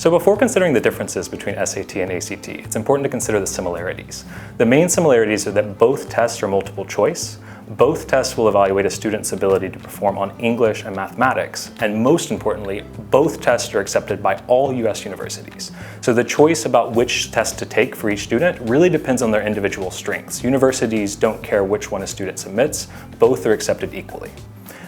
So before considering the differences between SAT and ACT, it's important to consider the similarities. The main similarities are that both tests are multiple choice, both tests will evaluate a student's ability to perform on English and mathematics, and most importantly, both tests are accepted by all US universities. So the choice about which test to take for each student really depends on their individual strengths. Universities don't care which one a student submits, both are accepted equally.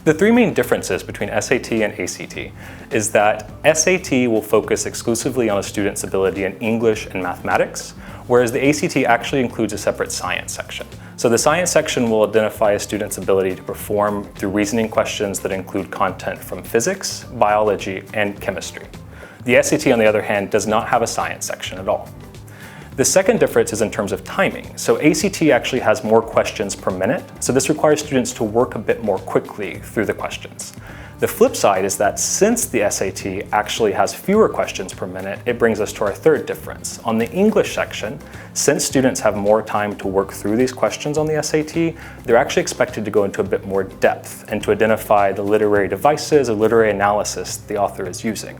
The three main differences between SAT and ACT is that SAT will focus exclusively on a student's ability in English and mathematics, whereas the ACT actually includes a separate science section. So the science section will identify a student's ability to perform through reasoning questions that include content from physics, biology, and chemistry. The SAT, on the other hand, does not have a science section at all. The second difference is in terms of timing. So ACT actually has more questions per minute, so this requires students to work a bit more quickly through the questions. The flip side is that since the SAT actually has fewer questions per minute, it brings us to our third difference. On the English section, since students have more time to work through these questions on the SAT, they're actually expected to go into a bit more depth and to identify the literary devices or literary analysis the author is using.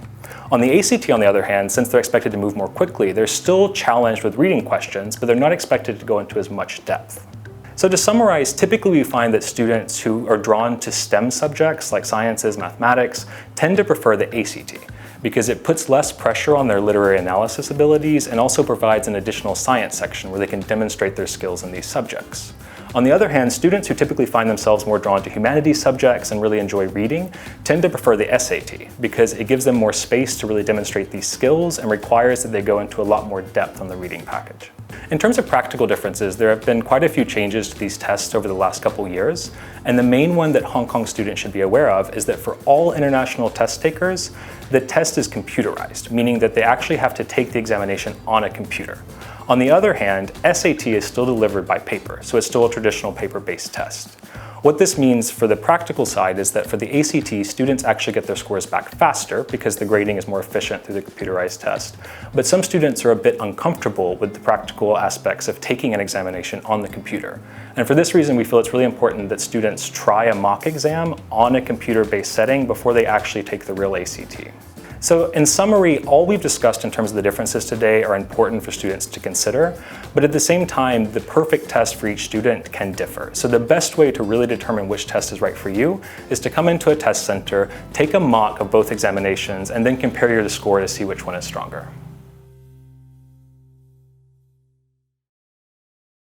On the ACT, on the other hand, since they're expected to move more quickly, they're still challenged with reading questions, but they're not expected to go into as much depth. So to summarize, typically we find that students who are drawn to STEM subjects like sciences, mathematics, tend to prefer the ACT because it puts less pressure on their literary analysis abilities and also provides an additional science section where they can demonstrate their skills in these subjects. On the other hand, students who typically find themselves more drawn to humanities subjects and really enjoy reading tend to prefer the SAT because it gives them more space to really demonstrate these skills and requires that they go into a lot more depth on the reading package. In terms of practical differences, there have been quite a few changes to these tests over the last couple years, and the main one that Hong Kong students should be aware of is that for all international test takers, the test is computerized, meaning that they actually have to take the examination on a computer. On the other hand, SAT is still delivered by paper, so it's still a traditional paper-based test. What this means for the practical side is that for the ACT, students actually get their scores back faster because the grading is more efficient through the computerized test. But some students are a bit uncomfortable with the practical aspects of taking an examination on the computer. And for this reason, we feel it's really important that students try a mock exam on a computer-based setting before they actually take the real ACT. So in summary, all we've discussed in terms of the differences today are important for students to consider, but at the same time, the perfect test for each student can differ. So the best way to really determine which test is right for you is to come into a test center, take a mock of both examinations, and then compare your score to see which one is stronger.